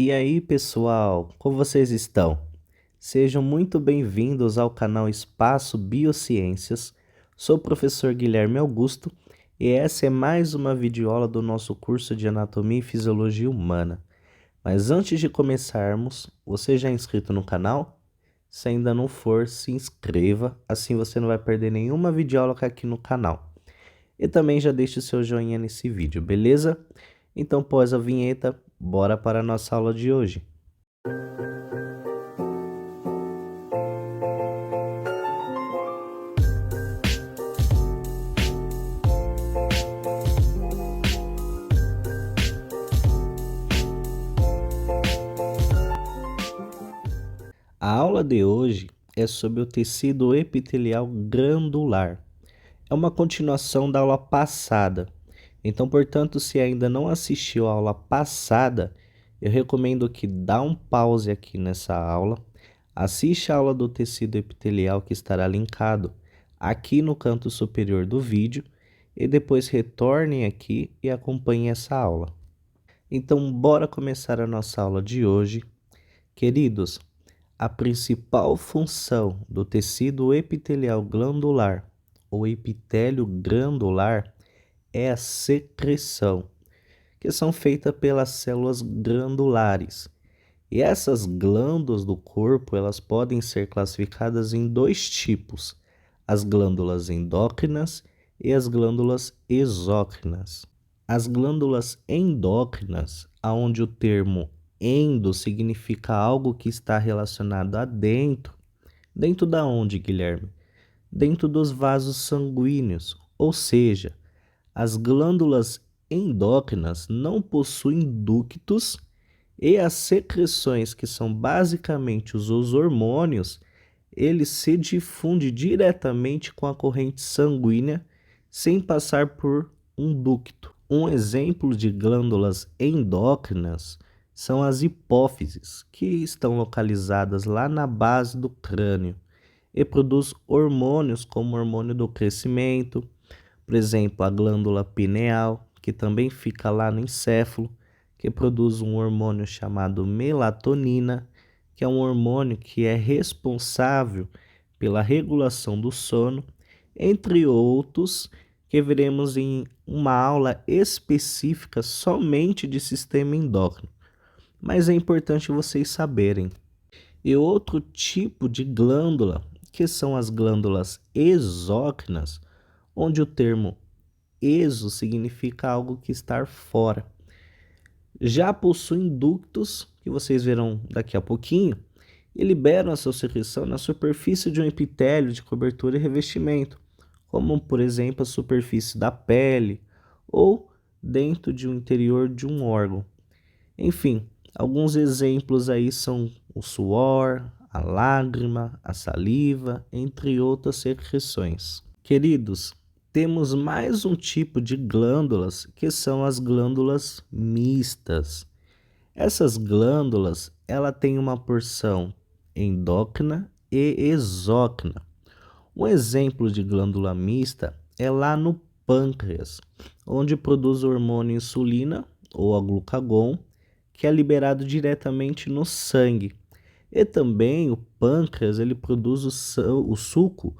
E aí, pessoal, como vocês estão? Sejam muito bem-vindos ao canal Espaço Biociências. Sou o professor Guilherme Augusto e essa é mais uma videoaula do nosso curso de Anatomia e Fisiologia Humana. Mas antes de começarmos, você já é inscrito no canal? Se ainda não for, se inscreva, assim você não vai perder nenhuma videoaula aqui no canal. E também já deixe o seu joinha nesse vídeo, beleza? Então, após a vinheta, bora para a nossa aula de hoje. A aula de hoje é sobre o tecido epitelial glandular. É uma continuação da aula passada. Então, portanto, se ainda não assistiu à aula passada, eu recomendo que dá um pause aqui nessa aula, assista a aula do tecido epitelial que estará linkado aqui no canto superior do vídeo e depois retornem aqui e acompanhem essa aula. Então, bora começar a nossa aula de hoje. Queridos, a principal função do tecido epitelial glandular ou epitélio glandular é a secreção, que são feitas pelas células glandulares. E essas glândulas do corpo, elas podem ser classificadas em dois tipos: as glândulas endócrinas e as glândulas exócrinas. As glândulas endócrinas, aonde o termo endo significa algo que está relacionado a dentro. Dentro da onde, Guilherme? Dentro dos vasos sanguíneos, ou seja, as glândulas endócrinas não possuem ductos e as secreções, que são basicamente os hormônios, eles se difundem diretamente com a corrente sanguínea sem passar por um ducto. Um exemplo de glândulas endócrinas são as hipófises, que estão localizadas lá na base do crânio e produz hormônios como o hormônio do crescimento, por exemplo, a glândula pineal, que também fica lá no encéfalo, que produz um hormônio chamado melatonina, que é um hormônio que é responsável pela regulação do sono, entre outros, que veremos em uma aula específica somente de sistema endócrino. Mas é importante vocês saberem. E outro tipo de glândula, que são as glândulas exócrinas, onde o termo exo significa algo que está fora. Já possuem ductos, que vocês verão daqui a pouquinho, e liberam a sua secreção na superfície de um epitélio de cobertura e revestimento, como por exemplo a superfície da pele ou dentro de um interior de um órgão. Enfim, alguns exemplos aí são o suor, a lágrima, a saliva, entre outras secreções. Queridos, temos mais um tipo de glândulas, que são as glândulas mistas. Essas glândulas, ela tem uma porção endócrina e exócrina. Um exemplo de glândula mista é lá no pâncreas, onde produz o hormônio insulina ou a glucagon, que é liberado diretamente no sangue. E também o pâncreas, ele produz o suco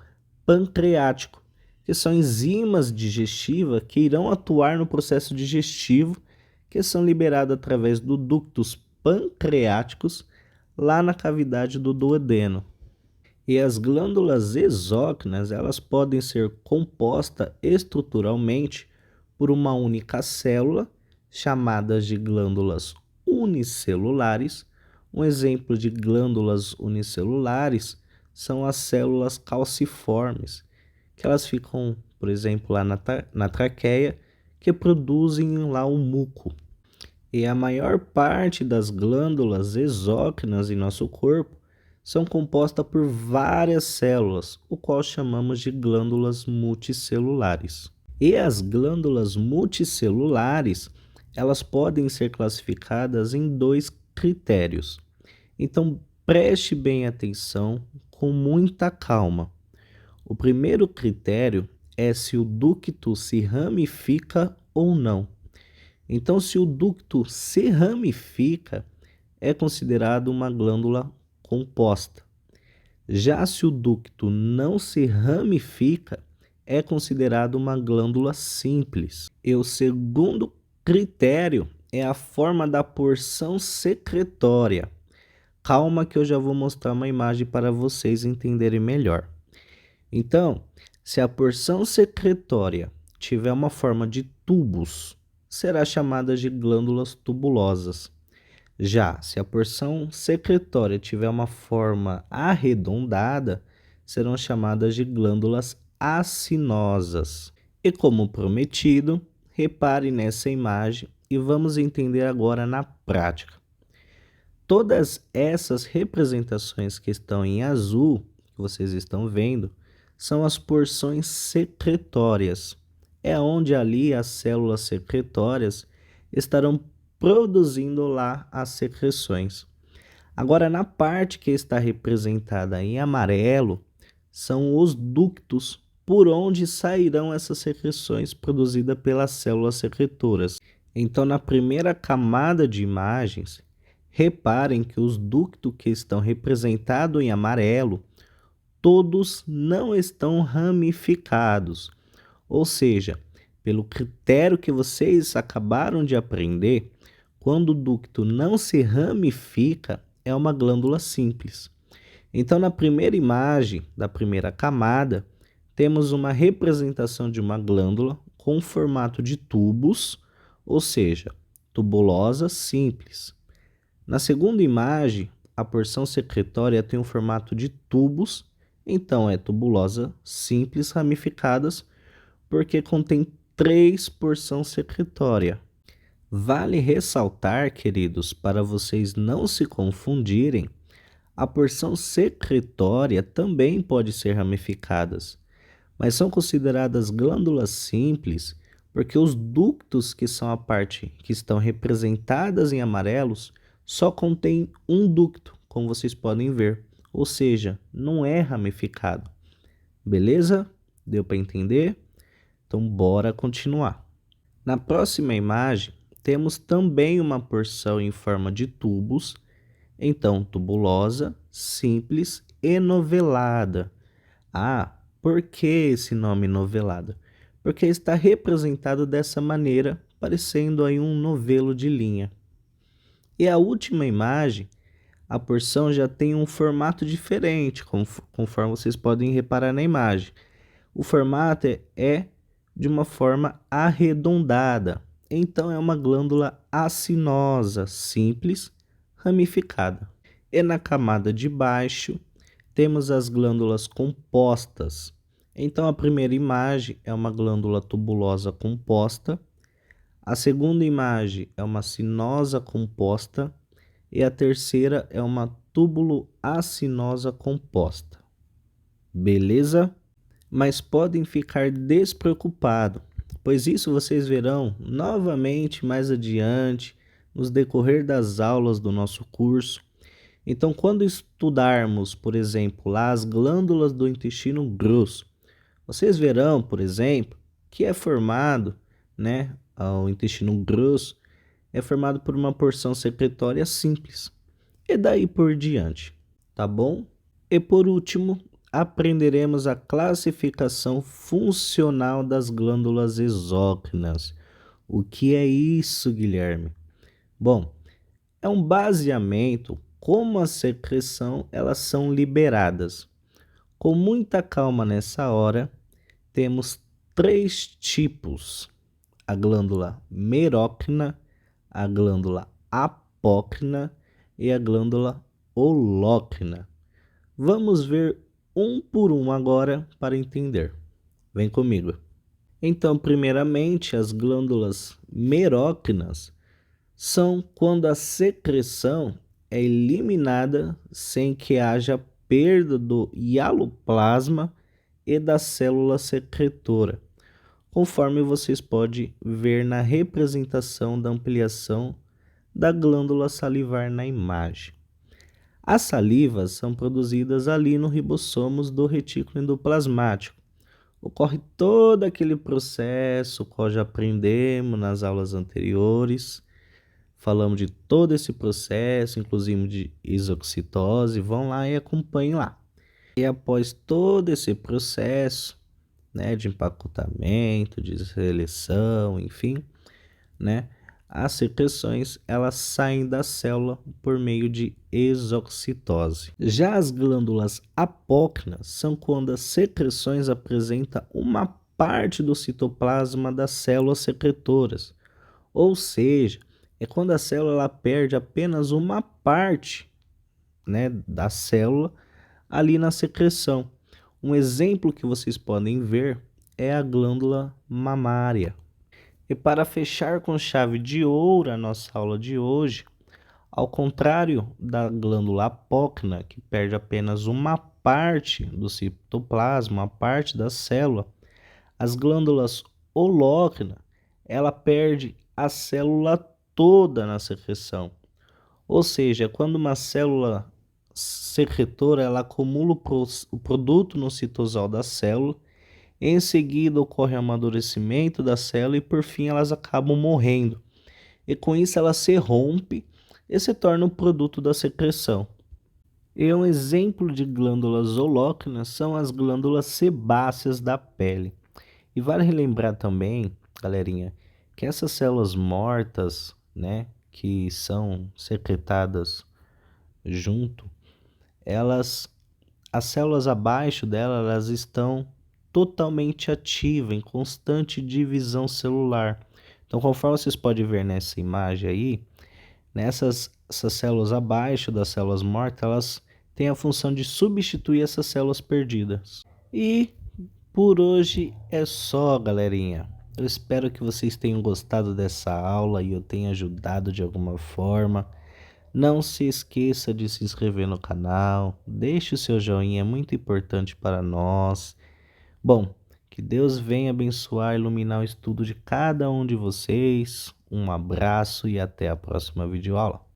pancreático, que são enzimas digestivas que irão atuar no processo digestivo, que são liberadas através dos ductos pancreáticos lá na cavidade do duodeno. E as glândulas exócrinas, elas podem ser compostas estruturalmente por uma única célula, chamadas de glândulas unicelulares. Um exemplo de glândulas unicelulares são as células calciformes, que elas ficam, por exemplo, lá na traqueia, que produzem lá o muco. E a maior parte das glândulas exócrinas em nosso corpo são compostas por várias células, o qual chamamos de glândulas multicelulares. E as glândulas multicelulares, elas podem ser classificadas em dois critérios. Então, preste bem atenção, com muita calma. O primeiro critério é se o ducto se ramifica ou não. Então, se o ducto se ramifica, é considerado uma glândula composta. Já se o ducto não se ramifica, é considerado uma glândula simples. E o segundo critério é a forma da porção secretória. Calma que eu já vou mostrar uma imagem para vocês entenderem melhor. Então, se a porção secretória tiver uma forma de tubos, será chamada de glândulas tubulosas. Já se a porção secretória tiver uma forma arredondada, serão chamadas de glândulas acinosas. E como prometido, repare nessa imagem e vamos entender agora na prática. Todas essas representações que estão em azul, que vocês estão vendo, são as porções secretórias. É onde ali as células secretórias estarão produzindo lá as secreções. Agora, na parte que está representada em amarelo, são os ductos por onde sairão essas secreções produzidas pelas células secretoras. Então, na primeira camada de imagens, reparem que os ductos que estão representados em amarelo, todos não estão ramificados. Ou seja, pelo critério que vocês acabaram de aprender, quando o ducto não se ramifica, é uma glândula simples. Então, na primeira imagem da primeira camada, temos uma representação de uma glândula com formato de tubos, ou seja, tubulosa simples. Na segunda imagem, a porção secretória tem um formato de tubos, então é tubulosa simples ramificadas, porque contém 3 porções secretórias. Vale ressaltar, queridos, para vocês não se confundirem, a porção secretória também pode ser ramificadas, mas são consideradas glândulas simples porque os ductos, que são a parte que estão representadas em amarelos, só contém um ducto, como vocês podem ver, ou seja, não é ramificado. Beleza? Deu para entender? Então, bora continuar. Na próxima imagem, temos também uma porção em forma de tubos, então tubulosa, simples e novelada. Ah, por que esse nome novelada? Porque está representado dessa maneira, parecendo aí um novelo de linha. E a última imagem, a porção já tem um formato diferente, conforme vocês podem reparar na imagem. O formato é de uma forma arredondada, então é uma glândula acinosa, simples, ramificada. E na camada de baixo, temos as glândulas compostas. Então a primeira imagem é uma glândula tubulosa composta, a segunda imagem é uma sinosa composta e a terceira é uma túbulo-acinosa composta. Beleza? Mas podem ficar despreocupados, pois isso vocês verão novamente mais adiante, nos decorrer das aulas do nosso curso. Então, quando estudarmos, por exemplo, lá as glândulas do intestino grosso, vocês verão, por exemplo, que é formado, o intestino grosso é formado por uma porção secretória simples. E daí por diante, tá bom? E por último, aprenderemos a classificação funcional das glândulas exócrinas. O que é isso, Guilherme? Bom, é um baseamento como a secreção elas são liberadas. Com muita calma nessa hora, temos 3 tipos: a glândula merócrina, a glândula apócrina e a glândula holócrina. Vamos ver um por um agora para entender. Vem comigo. Então, primeiramente, as glândulas merócrinas são quando a secreção é eliminada sem que haja perda do hialoplasma e da célula secretora, conforme vocês podem ver na representação da ampliação da glândula salivar na imagem. As salivas são produzidas ali no ribossomos do retículo endoplasmático. Ocorre todo aquele processo que já aprendemos nas aulas anteriores, falamos de todo esse processo, inclusive de exoxitose. Vão lá e acompanhem lá. E após todo esse processo, né, de empacotamento, de seleção, enfim, né, as secreções elas saem da célula por meio de exoxitose. Já as glândulas apócrinas são quando as secreções apresentam uma parte do citoplasma das células secretoras, ou seja, é quando a célula ela perde apenas uma parte, né, da célula ali na secreção. Um exemplo que vocês podem ver é a glândula mamária. E para fechar com chave de ouro a nossa aula de hoje, ao contrário da glândula apócrina, que perde apenas uma parte do citoplasma, uma parte da célula, as glândulas holócrinas, ela perde a célula toda na secreção. Ou seja, quando uma célula secretora ela acumula o produto no citosol da célula, em seguida ocorre o amadurecimento da célula e por fim elas acabam morrendo. E com isso ela se rompe e se torna o produto da secreção. E um exemplo de glândulas holócrinas são as glândulas sebáceas da pele. E vale relembrar também, galerinha, que essas células mortas, né, que são secretadas junto, as células abaixo dela, elas estão totalmente ativas, em constante divisão celular. Então, conforme vocês podem ver nessa imagem aí, essas células abaixo das células mortas, elas têm a função de substituir essas células perdidas. E por hoje é só, galerinha. Eu espero que vocês tenham gostado dessa aula e eu tenha ajudado de alguma forma. Não se esqueça de se inscrever no canal, deixe o seu joinha, é muito importante para nós. Bom, que Deus venha abençoar e iluminar o estudo de cada um de vocês. Um abraço e até a próxima videoaula.